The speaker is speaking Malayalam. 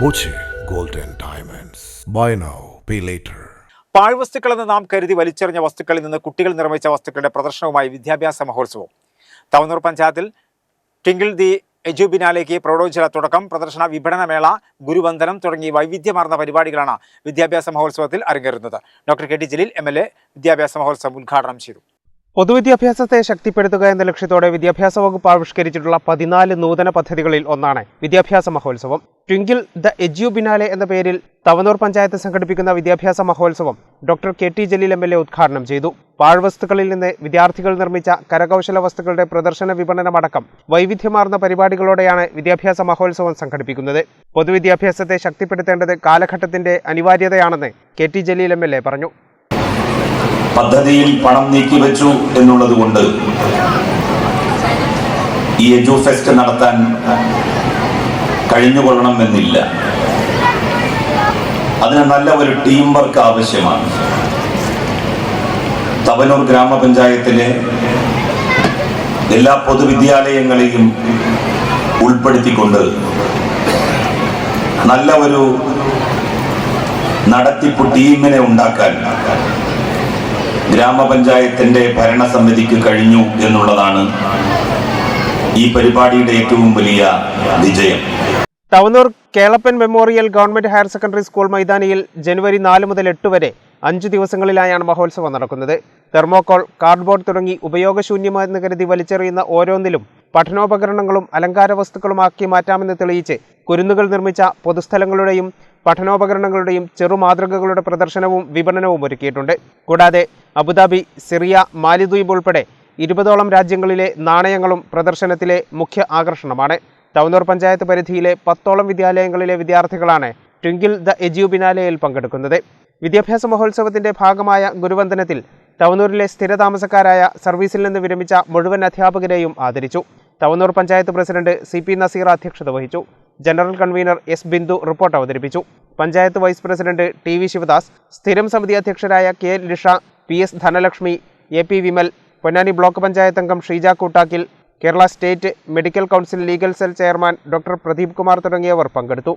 Boche Gold and Diamonds. Buy now, pay later. പാഴ്വസ്തുക്കളെന്ന് നാം കരുതി വലിച്ചെറിഞ്ഞ വസ്തുക്കളിൽ നിന്ന് കുട്ടികൾ നിർമ്മിച്ച വസ്തുക്കളുടെ പ്രദർശനവുമായി വിദ്യാഭ്യാസ മഹോത്സവം. തവനൂർ പഞ്ചായത്തിൽ ടിങ്കിൾ ദി എജുബിനാലേക്ക് പ്രൗഢോജ്വല തുടക്കം, പ്രദർശന വിപണനമേള, ഗുരുവന്ദനം തുടങ്ങി വൈവിധ്യമാർന്ന പരിപാടികളാണ് വിദ്യാഭ്യാസ മഹോത്സവത്തിൽ അരങ്ങേറുന്നത്. Doctor K T Jaleel MLA വിദ്യാഭ്യാസ മഹോത്സവം ഉദ്ഘാടനം ചെയ്തു. പൊതുവിദ്യാഭ്യാസത്തെ ശക്തിപ്പെടുത്തുക എന്ന ലക്ഷ്യത്തോടെ വിദ്യാഭ്യാസ വകുപ്പ് ആവിഷ്കരിച്ചിട്ടുള്ള 14 നൂതന പദ്ധതികളിൽ ഒന്നാണ് വിദ്യാഭ്യാസ മഹോത്സവം. ട്വിങ്കിൾ ദ എജുബിനാലെ എന്ന പേരിൽ തവനൂർ പഞ്ചായത്ത് സംഘടിപ്പിക്കുന്ന വിദ്യാഭ്യാസ മഹോത്സവം doctor K T Jaleel MLA ഉദ്ഘാടനം ചെയ്തു. പാഴ്വസ്തുക്കളിൽ നിന്ന് വിദ്യാർത്ഥികൾ നിർമ്മിച്ച കരകൗശല വസ്തുക്കളുടെ പ്രദർശന വിപണനമടക്കം വൈവിധ്യമാർന്ന പരിപാടികളോടെയാണ് വിദ്യാഭ്യാസ മഹോത്സവം സംഘടിപ്പിക്കുന്നത്. പൊതുവിദ്യാഭ്യാസത്തെ ശക്തിപ്പെടുത്തേണ്ടത് കാലഘട്ടത്തിന്റെ അനിവാര്യതയാണെന്ന് കെ ടി ജലീൽ MLA പറഞ്ഞു. പദ്ധതിയിൽ പണം നീക്കിവെച്ചു എന്നുള്ളതുകൊണ്ട് ഈ എജു ഫെസ്റ്റ് നടത്താൻ കഴിഞ്ഞുകൊള്ളണമെന്നില്ല. അതിന് നല്ല ഒരു ടീം വർക്ക് ആവശ്യമാണ്. തവനൂർ ഗ്രാമപഞ്ചായത്തിലെ എല്ലാ പൊതുവിദ്യാലയങ്ങളെയും ഉൾപ്പെടുത്തിക്കൊണ്ട് നല്ല ഒരു നടത്തിപ്പ് ടീമിനെ ഉണ്ടാക്കാൻ ഗ്രാമപഞ്ചായത്തിന്റെ ഭരണസമിതിക്ക് കഴിഞ്ഞു എന്നുള്ളതാണ് ഈ പരിപാടിയുടെ ഏറ്റവും വലിയ വിജയം. Thavanur Kelappan memorial government higher secondary school മൈതാനിയിൽ ജനുവരി 4 മുതൽ 8 വരെ 5 ദിവസങ്ങളിലായാണ് മഹോത്സവം നടക്കുന്നത്. തെർമോകോൾ, കാർഡ്ബോർഡ് തുടങ്ങി ഉപയോഗശൂന്യമെന്ന് കരുതി വലിച്ചെറിയുന്ന ഓരോന്നിലും പഠനോപകരണങ്ങളും അലങ്കാര വസ്തുക്കളുമാക്കി മാറ്റാമെന്ന് തെളിയിച്ച് കുരുന്നുകൾ നിർമ്മിച്ച പൊതുസ്ഥലങ്ങളുടെയും പഠനോപകരണങ്ങളുടെയും ചെറുമാതൃകകളുടെ പ്രദർശനവും വിപണനവും ഒരുക്കിയിട്ടുണ്ട്. കൂടാതെ അബുദാബി, സിറിയ, മാലിദ്വീപ് ഉൾപ്പെടെ 20ഓളം രാജ്യങ്ങളിലെ നാണയങ്ങളും പ്രദർശനത്തിലെ മുഖ്യ ആകർഷണമാണ്. തവനൂർ പഞ്ചായത്ത് പരിധിയിലെ 10ഓളം വിദ്യാലയങ്ങളിലെ വിദ്യാർത്ഥികളാണ് ട്വിങ്കിൾ ദ എജുബിനാലെയിൽ പങ്കെടുക്കുന്നത്. വിദ്യാഭ്യാസ മഹോത്സവത്തിന്റെ ഭാഗമായ ഗുരുവന്ദനത്തിൽ തവനൂരിലെ സ്ഥിരതാമസക്കാരായ സർവീസിൽ നിന്ന് വിരമിച്ച മുഴുവൻ അധ്യാപകരെയും ആദരിച്ചു. തവനൂർ പഞ്ചായത്ത് പ്രസിഡന്റ് CP നസീർ അധ്യക്ഷത വഹിച്ചു. General convener S Bindu report അവതരിപ്പിച്ചു. Panchayat vice president TV Shivadas, സ്ഥിരം സമിതി അധ്യക്ഷരായ K Lisha, PS Dhanalakshmi, AP Vimal, Ponnani block panchayat അംഗം Sheeja Koottakkil, Kerala state medical council legal cell chairman doctor Pradeep Kumar തുടങ്ങിയവർ പങ്കെടുത്തു.